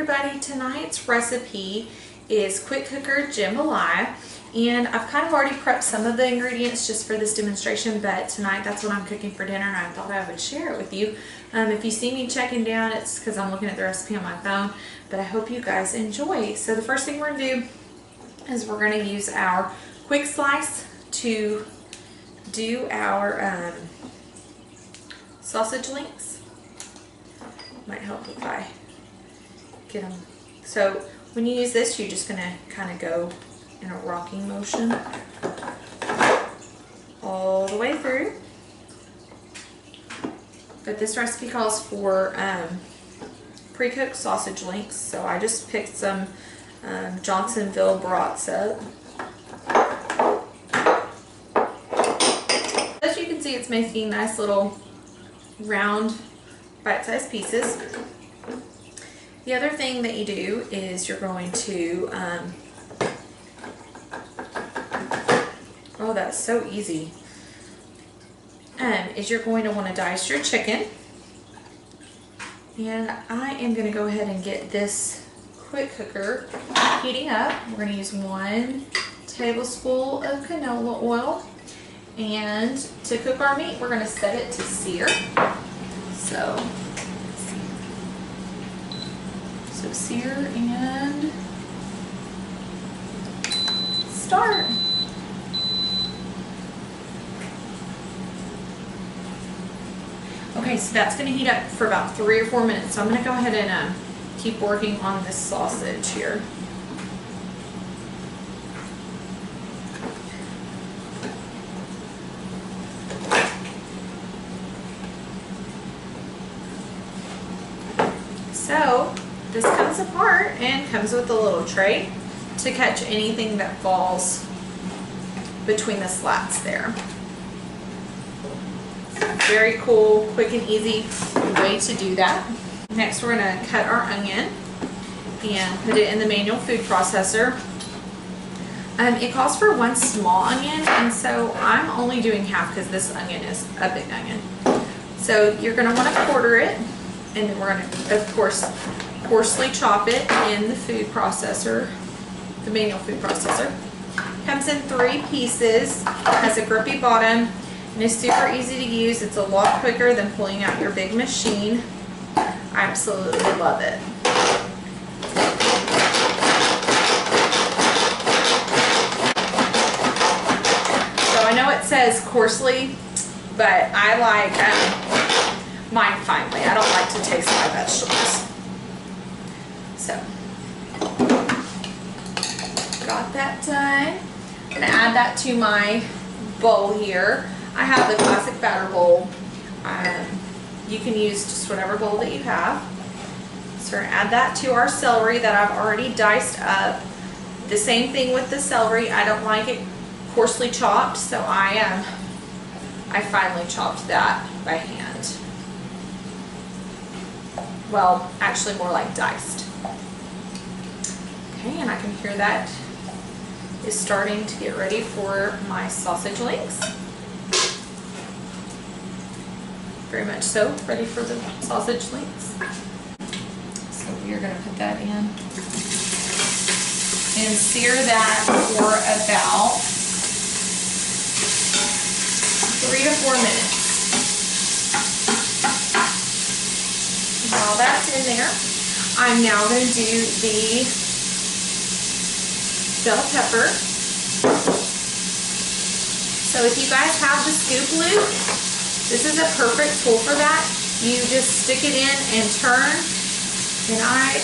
everybody, tonight's recipe is quick cooker jambalaya, and I've kind of already prepped some of the ingredients just for this demonstration, but tonight that's what I'm cooking for dinner and I thought I would share it with you. If you see me checking down, it's because I'm looking at the recipe on my phone, but I hope you guys enjoy. So the first thing we're going to do is we're going to use our quick slice to do our sausage links. Might help if I get them. So when you use this, you're just going to kind of go in a rocking motion all the way through. But this recipe calls for pre-cooked sausage links, so I just picked some Johnsonville brats up. As you can see, it's making nice little round bite-sized pieces. The other thing that you do is you're going to, oh, that's so easy, is you're going to want to dice your chicken. And I am going to go ahead and get this quick cooker heating up. We're going to use 1 tablespoon of canola oil. And to cook our meat, we're going to set it to sear. So sear and start. Okay, so that's going to heat up for about 3 or 4 minutes. So I'm going to go ahead and keep working on this sausage here. So this comes apart and comes with a little tray to catch anything that falls between the slats there. Very cool, quick and easy way to do that. Next, we're going to cut our onion and put it in the manual food processor. It calls for 1 small onion, and so I'm only doing half because this onion is a big onion. So you're going to want to quarter it, and then we're going to, of course, coarsely chop it in the food processor, the manual food processor. Comes in 3 pieces, has a grippy bottom, and it's super easy to use. It's a lot quicker than pulling out your big machine. I absolutely love it. So I know it says coarsely, but I like mine finely. I don't like to taste my vegetables. So, got that done. I'm going to add that to my bowl here. I have the classic batter bowl. You can use just whatever bowl that you have. So we're going to add that to our celery that I've already diced up. The same thing with the celery. I don't like it coarsely chopped, so I finely chopped that by hand. Well, actually more like diced. Okay, and I can hear that is starting to get ready for my sausage links. Very much so, ready for the sausage links. So we are going to put that in and sear that for about 3 to 4 minutes. While that's in there, I'm now going to do the bell pepper. So if you guys have the scoop loop, this is a perfect tool for that. You just stick it in and turn. And I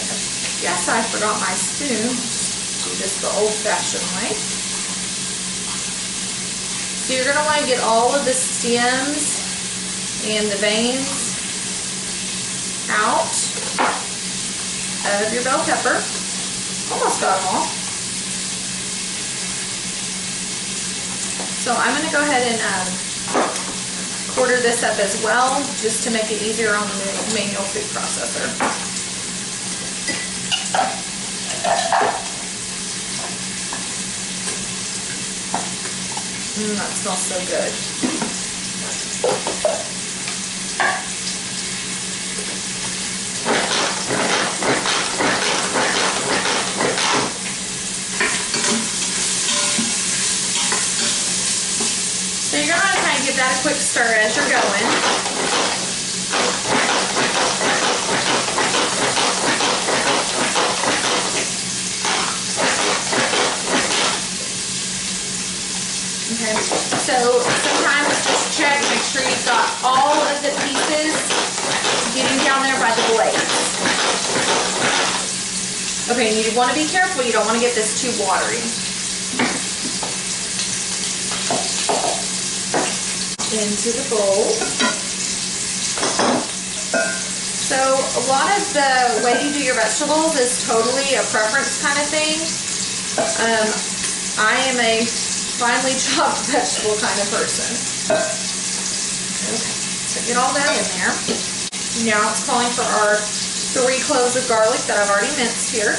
guess I forgot my spoon. Do this the old-fashioned way. So you're going to want to get all of the stems and the veins out of your bell pepper. Almost got them all. So I'm going to go ahead and quarter this up as well, just to make it easier on the manual food processor. That smells so good. that a quick stir as you're going. Okay, so sometimes just check, make sure you've got all of the pieces getting down there by the blades. Okay, and you want to be careful, you don't want to get this too watery. Into the bowl. So a lot of the way you do your vegetables is totally a preference kind of thing. I am a finely chopped vegetable kind of person. Okay, so get all that in there. Now it's calling for our 3 cloves of garlic that I've already minced here.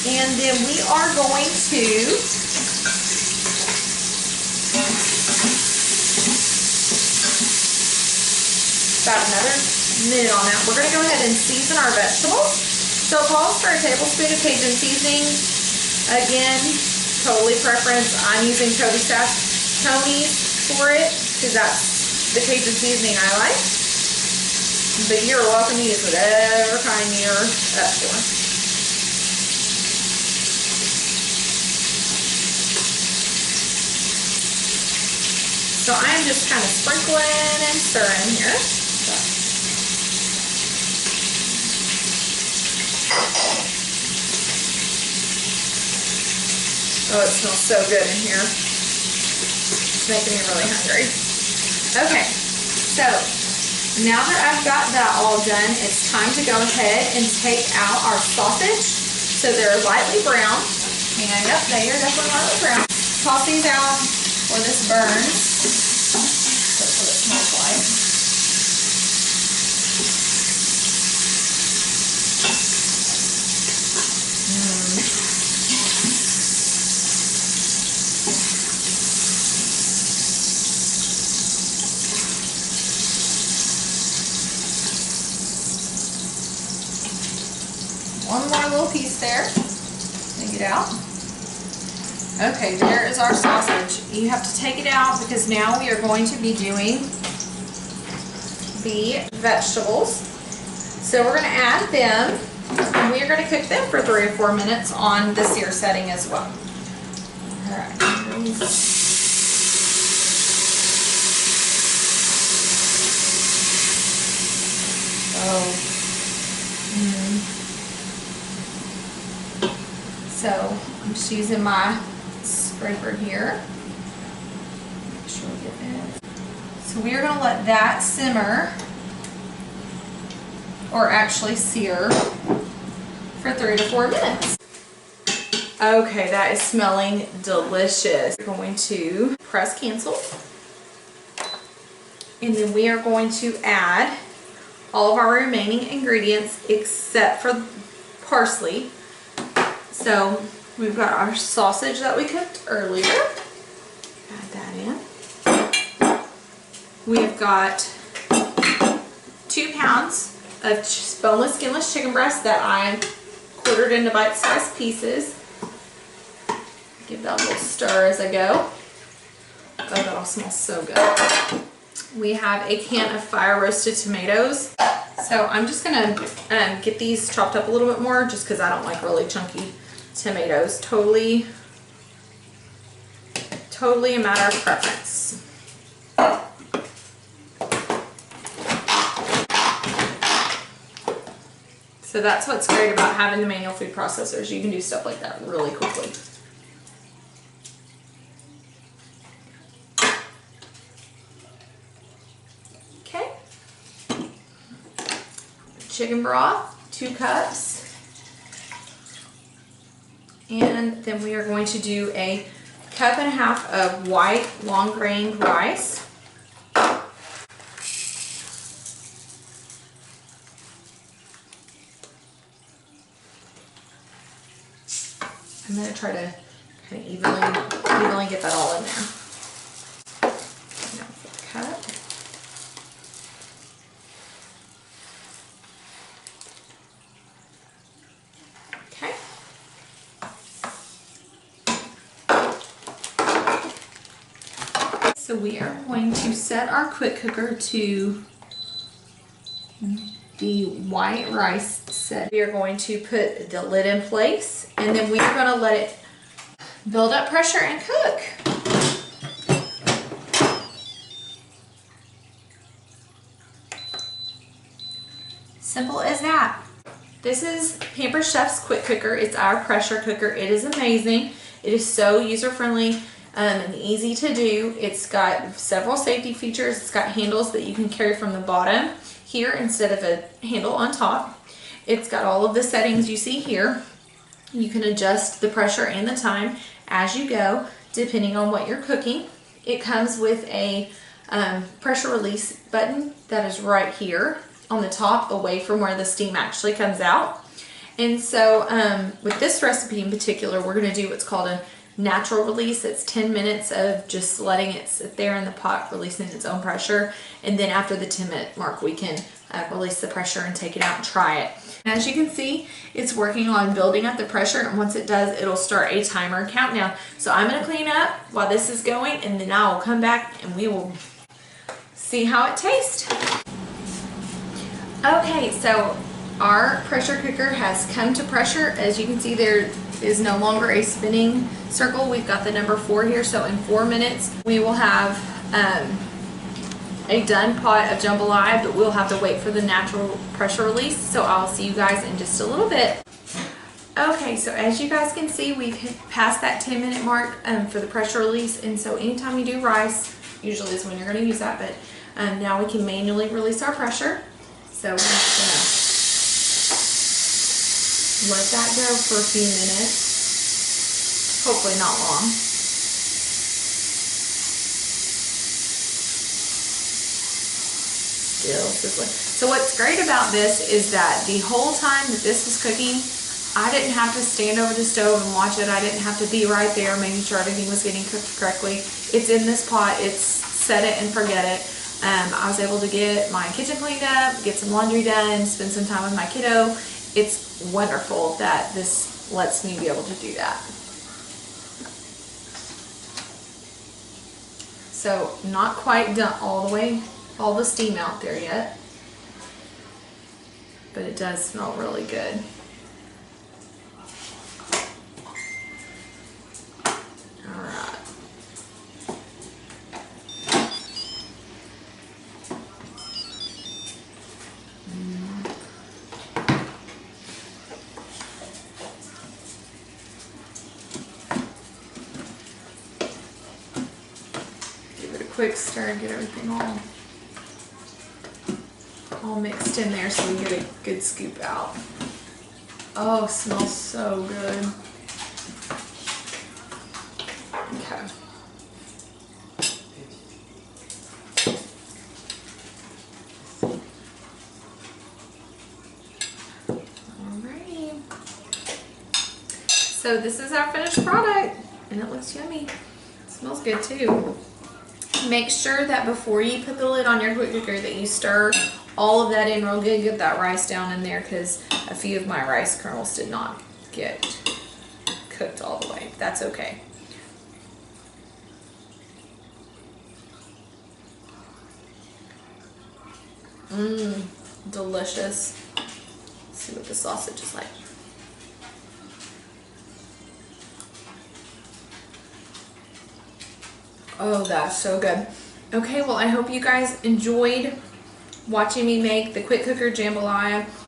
And then we are going to about another minute on that. We're going to go ahead and season our vegetables. So it calls for a tablespoon of Cajun seasoning. Again, totally preference. I'm using Tony's for it because that's the Cajun seasoning I like. But you're welcome to use whatever kind you're up for. So I'm just kind of sprinkling and stirring here. Oh, it smells so good in here. It's making me really hungry. Okay, so now that I've got that all done, it's time to go ahead and take out our sausage. So they're lightly brown. And yep, they are definitely lightly brown. Toss these out or this burns. That's what it smells like. One more little piece there. Take it out. Okay, there is our sausage. You have to take it out because now we are going to be doing the vegetables. So we're going to add them and we are going to cook them for 3 or 4 minutes on the sear setting as well. All right. So I'm just using my scraper here. Make sure we get it. So we are going to let that simmer, or actually sear, for 3 to 4 minutes. Okay, that is smelling delicious. We're going to press cancel. And then we are going to add all of our remaining ingredients except for parsley. So we've got our sausage that we cooked earlier. Add that in. We've got 2 pounds of boneless, skinless chicken breast that I quartered into bite-sized pieces. Give that a little stir as I go. Oh, that all smells so good. We have a can of fire roasted tomatoes. So I'm just gonna get these chopped up a little bit more just because I don't like really chunky tomatoes. Totally a matter of preference. So that's what's great about having the manual food processors. You can do stuff like that really quickly. Okay. Chicken broth, 2 cups. And then we are going to do a 1.5 cups of white long-grained rice. I'm going to try to kind of evenly get that all in there. Cut. Okay. So we are going to set our quick cooker to the white rice set. We are going to put the lid in place, and then we are going to let it build up pressure and cook. Simple as that. This is Pampered Chef's quick cooker. It's our pressure cooker. It is amazing. It is so user-friendly and easy to do. It's got several safety features. It's got handles that you can carry from the bottom here instead of a handle on top. It's got all of the settings you see here. You can adjust the pressure and the time as you go depending on what you're cooking. It comes with a pressure release button that is right here on the top, away from where the steam actually comes out. And so with this recipe in particular, we're going to do what's called a natural release. It's 10 minutes of just letting it sit there in the pot, releasing its own pressure, and then after the 10-minute mark we can release the pressure and take it out and try it. As you can see, it's working on building up the pressure, and once it does, it'll start a timer countdown. So I'm going to clean up while this is going, and then I will come back and we will see how it tastes. Okay, so our pressure cooker has come to pressure. As you can see, there is no longer a spinning circle. We've got the number 4 here, so in 4 minutes we will have a done pot of jambalaya, but we'll have to wait for the natural pressure release. So I'll see you guys in just a little bit. Okay, so as you guys can see, we've passed that 10-minute mark for the pressure release, and so anytime you do rice, usually is when you're going to use that, but now we can manually release our pressure. So we're just going to let that go for a few minutes, hopefully not long. Still sizzling. So what's great about this is that the whole time that this was cooking, I didn't have to stand over the stove and watch it. I didn't have to be right there making sure everything was getting cooked correctly. It's in this pot. It's set it and forget it. I was able to get my kitchen cleaned up, get some laundry done, spend some time with my kiddo. It's wonderful that this lets me be able to do that. So not quite done all the way, all the steam out there yet, but it does smell really good. Quick stir and get everything all mixed in there so we get a good scoop out. Oh, smells so good. Okay. Alrighty. So this is our finished product, and it looks yummy. It smells good too. Make sure that before you put the lid on your quick cooker that you stir all of that in real good. Get that rice down in there, because a few of my rice kernels did not get cooked all the way. That's okay. Delicious. Let's see what the sausage is like. Oh, that's so good. Okay, well, I hope you guys enjoyed watching me make the quick cooker jambalaya.